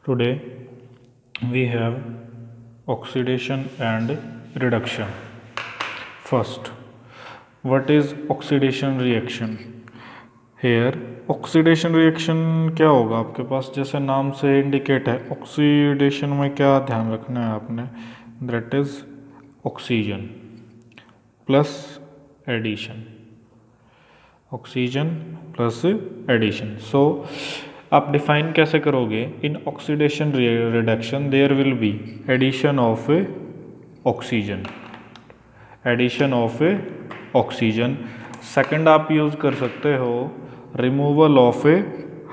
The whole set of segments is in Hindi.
Today we have oxidation and reduction. First, what is oxidation reaction? Here oxidation reaction क्या होगा आपके पास, जैसे नाम से इंडिकेट है, ऑक्सीडेशन में क्या ध्यान रखना है आपने, that is oxygen plus addition, oxygen plus addition. So आप डिफाइन कैसे करोगे, in oxidation reduction there will be addition of oxygen, addition of oxygen. Second आप यूज़ कर सकते हो removal of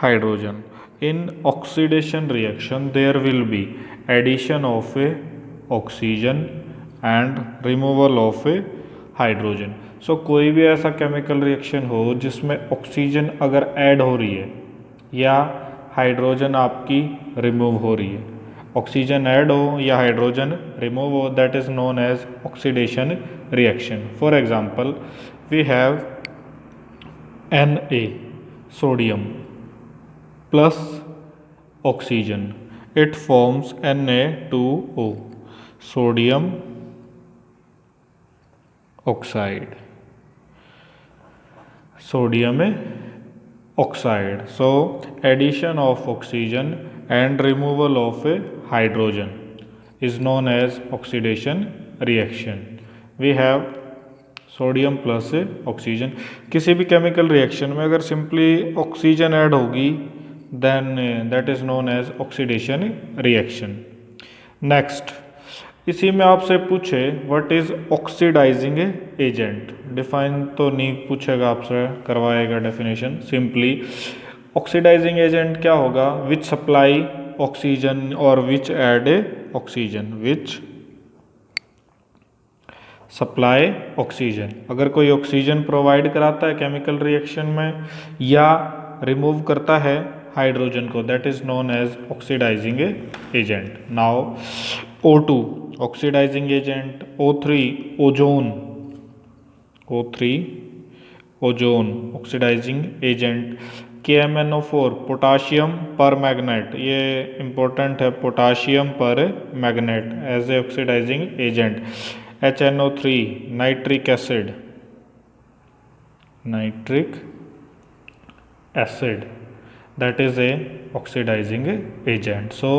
hydrogen. In oxidation reaction there will be addition of oxygen and removal of hydrogen. So कोई भी ऐसा केमिकल रिएक्शन हो जिसमें ऑक्सीजन अगर ऐड हो रही है या हाइड्रोजन आपकी रिमूव हो रही है, ऑक्सीजन ऐड हो या हाइड्रोजन रिमूव हो, that is known as oxidation reaction. For example we have Na, sodium plus oxygen, it forms Na2O, sodium oxide, sodium oxide. So addition of oxygen and removal of hydrogen is known as oxidation reaction. We have sodium plus oxygen. किसी भी केमिकल रिएक्शन में अगर सिंपली ऑक्सीजन ऐड होगी then that is known as oxidation reaction. Next, इसी में आपसे पूछे what is oxidising agent, define तो नहीं पूछेगा आपसे, करवाएगा डेफिनेशन. सिंपली ऑक्सीडाइजिंग एजेंट क्या होगा, विच सप्लाई ऑक्सीजन और which add oxygen, which supply oxygen. अगर कोई ऑक्सीजन प्रोवाइड कराता है केमिकल रिएक्शन में या रिमूव करता है हाइड्रोजन को, that is known as oxidising agent. Now O2 oxidising agent, O3 ozone, O3 ozone oxidising agent, KMnO4 potassium permanganate, ये इंपॉर्टेंट है, potassium permanganate as a oxidising agent. HNO3 nitric acid, nitric acid, that is a oxidizing agent. So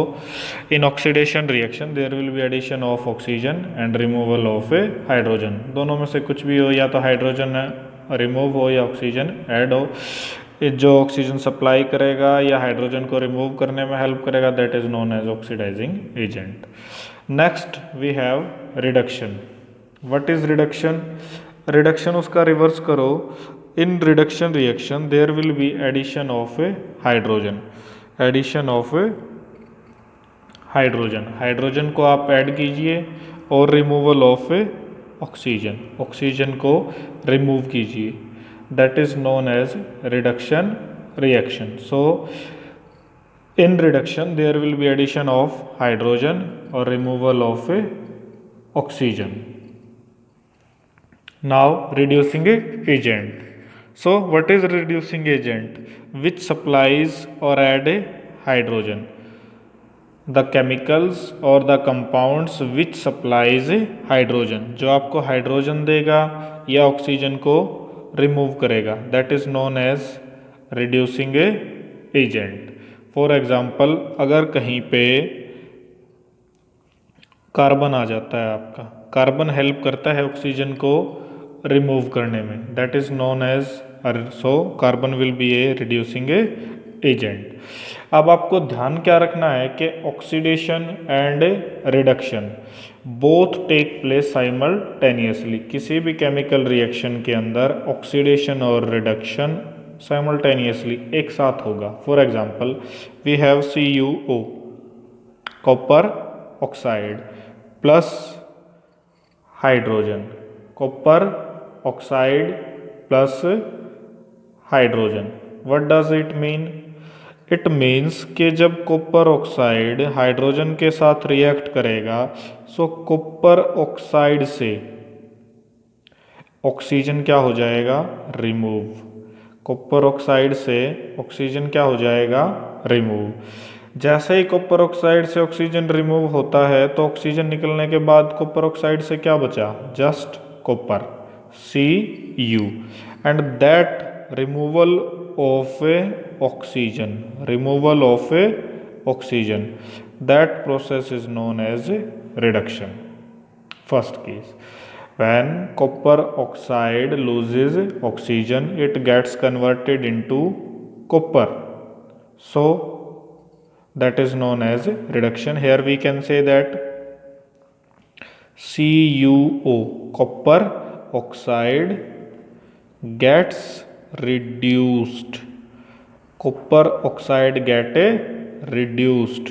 in oxidation reaction there will be addition of oxygen and removal of a hydrogen. दोनों में से कुछ भी हो, या तो हाइड्रोजन रिमूव हो या ऑक्सीजन ऐड हो. जो ऑक्सीजन सप्लाई करेगा या हाइड्रोजन को रिमूव करने में हेल्प करेगा, that is known as oxidising agent. Next we have reduction. What is reduction? Reduction उसका रिवर्स करो. In reduction reaction there will be addition of hydrogen, addition of hydrogen, hydrogen को आप ऐड कीजिए और रिमूवल ऑफ ऑक्सीजन, ऑक्सीजन को रिमूव कीजिए, that is known as reduction reaction. So in reduction there will be addition of hydrogen और removal of oxygen. Now reducing agent. So what is reducing agent? Which supplies or add hydrogen? The chemicals or the compounds which supplies hydrogen, जो आपको हाइड्रोजन देगा या ऑक्सीजन को रिमूव करेगा, that is known as reducing agent. For example अगर कहीं पे कार्बन आ जाता है आपका, कार्बन हेल्प करता है ऑक्सीजन को रिमूव करने में, that is known as, so carbon will be a reducing agent. अब आपको ध्यान क्या रखना है कि oxidation and reduction both take place simultaneously. किसी भी केमिकल रिएक्शन के अंदर ऑक्सीडेशन और रिडक्शन साइमल्टेनियसली एक साथ होगा. For example we have CuO, copper oxide plus hydrogen, copper oxide plus hydrogen. What does it mean? It means कि जब कॉपर ऑक्साइड हाइड्रोजन के साथ रिएक्ट करेगा, सो कॉपर ऑक्साइड से ऑक्सीजन क्या हो जाएगा, रिमूव. कॉपर ऑक्साइड से ऑक्सीजन क्या हो जाएगा, रिमूव. जैसे ही कॉपर ऑक्साइड से ऑक्सीजन रिमूव होता है तो ऑक्सीजन निकलने के बाद कॉपर ऑक्साइड से क्या बचा, just copper, Cu, and that removal of a oxygen, removal of a oxygen, that process is known as reduction. First case, when copper oxide loses oxygen, it gets converted into copper. So that is known as reduction. Here we can say that CuO, copper oxide gets reduced. Copper oxide get reduced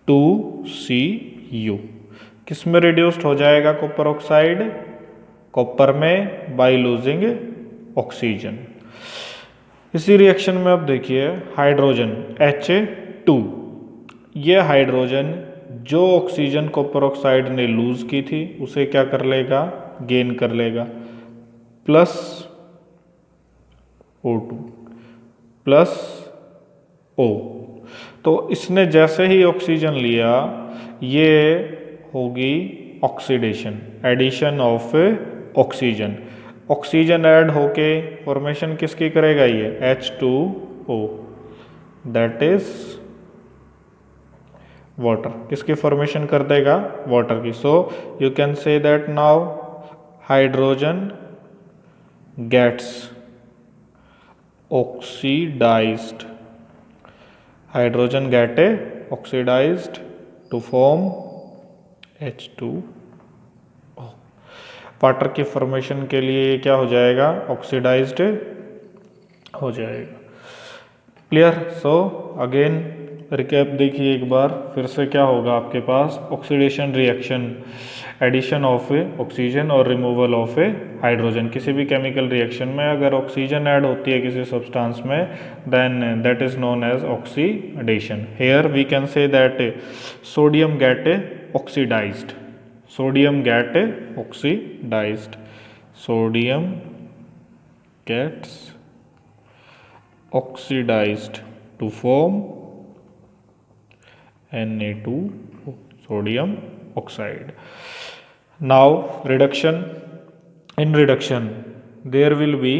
to Cu. किस में रिड्यूस्ड हो जाएगा कॉपर ऑक्साइड, कॉपर में, बाय लूजिंग ऑक्सीजन. इसी रिएक्शन में अब देखिए हाइड्रोजन H2, ये हाइड्रोजन जो ऑक्सीजन कॉपर ऑक्साइड ने लूज की थी उसे क्या कर लेगा, गेन कर लेगा, प्लस O2 प्लस O. तो इसने जैसे ही ऑक्सीजन लिया ये होगी oxidation, addition of oxygen. Oxygen add होके फॉर्मेशन किसकी करेगा, ये H2O, दैट इज वाटर. किसकी फॉर्मेशन कर देगा, वाटर की. So you can say that now hydrogen gets oxidized, hydrogen get oxidized to form H2O. Water की फॉर्मेशन के लिए क्या हो जाएगा, ऑक्सीडाइज्ड हो जाएगा. क्लियर. सो अगेन रिकैप देखिए एक बार फिर से, क्या होगा आपके पास, oxidation reaction, addition of oxygen और रिमूवल ऑफ हाइड्रोजन. किसी भी केमिकल रिएक्शन में अगर ऑक्सीजन ऐड होती है किसी सब्सटेंस में then that is known as oxidation. Here we can say that sodium get oxidized, sodium get oxidized, sodium gets oxidized to form Na2O, sodium oxide. Now reduction, in reduction there will be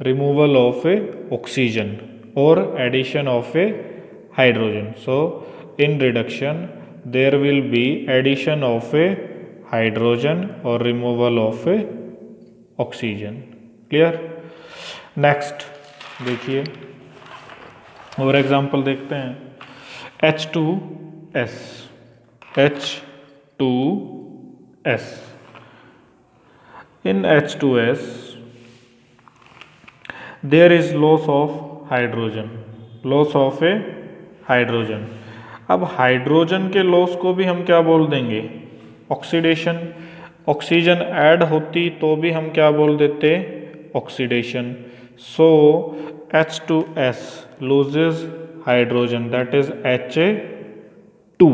removal of a oxygen or addition of a hydrogen. So in reduction there will be addition of a hydrogen or removal of a oxygen. Clear. Next देखिए और एग्जांपल देखते हैं. H2S, H2S. In H2S there is loss of hydrogen, loss of a hydrogen. अब हाइड्रोजन के लॉस को भी हम क्या बोल देंगे, ऑक्सीडेशन. ऑक्सीजन ऐड होती तो भी हम क्या बोल देते, oxidation. So H2S loses hydrogen, that is Ha2.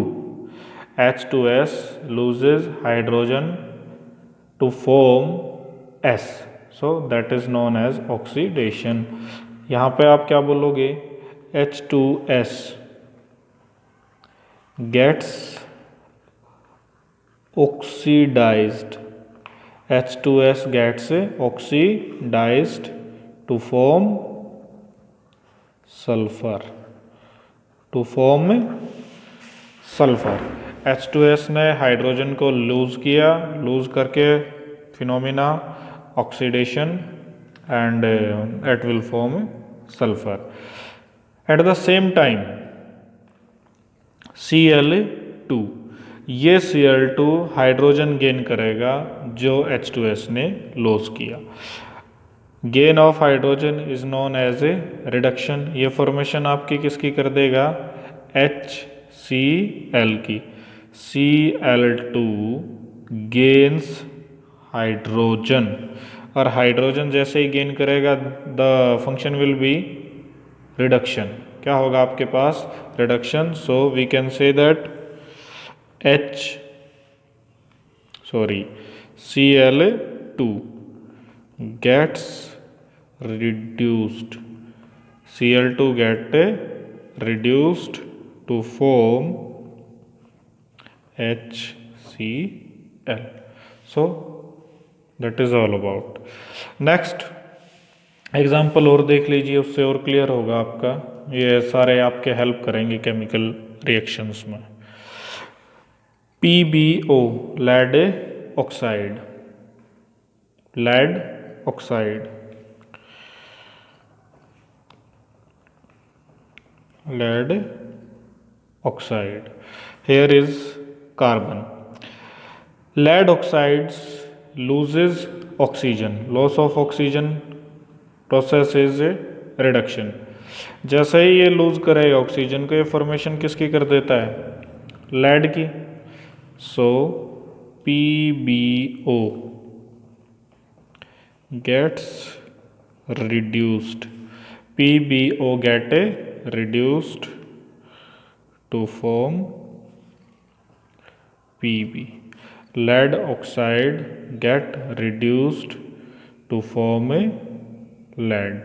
H2S loses hydrogen to form S, so that is known as oxidation. यहाँ पे आप क्या बोलोगे, H2S gets oxidized, H2S gets oxidized to form sulfur, to form sulfur. H2S ने हाइड्रोजन को लूज किया, लूज करके phenomena oxidation and it will form sulphur. At the same time Cl2, ये Cl2 हाइड्रोजन गेन करेगा जो H2S ने लॉस किया. Gain of hydrogen is known as a reduction. ये फॉर्मेशन आपकी किसकी कर देगा, HCl की. Cl2 गेन्स हाइड्रोजन, और हाइड्रोजन जैसे ही गेन करेगा the function will be reduction. क्या होगा आपके पास, reduction. So we can say that Cl2 gets reduced, Cl2 get reduced to form HCl. So that is all about. Next example और देख लीजिए, उससे और क्लियर होगा आपका। ये सारे आपके हेल्प करेंगे केमिकल रिएक्शंस में। PbO lead oxide, lead oxide, lead oxide. Here is carbon. Lead oxides loses oxygen. Loss of oxygen process is a reduction. जैसे ही ये लूज करेगा ऑक्सीजन को, ये फॉर्मेशन किसकी कर देता है? लेड की। सो PbO gets reduced. PbO get reduced to form Pb. Lead oxide get reduced to form a lead.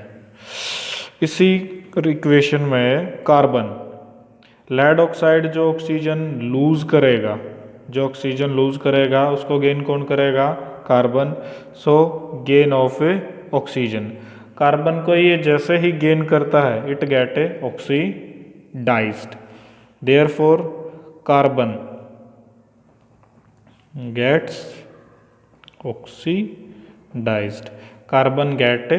इसी इक्वेशन में कार्बन, लेड ऑक्साइड जो ऑक्सीजन लूज करेगा, उसको गेन कौन करेगा? Carbon. So gain of oxygen, carbon को ये जैसे ही गेन करता है it gets oxidized, therefore carbon gets oxidized. Carbon get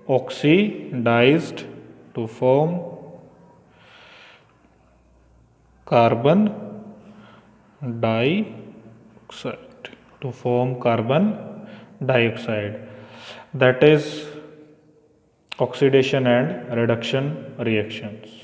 oxidized to form carbon dioxide. That is oxidation and reduction reactions.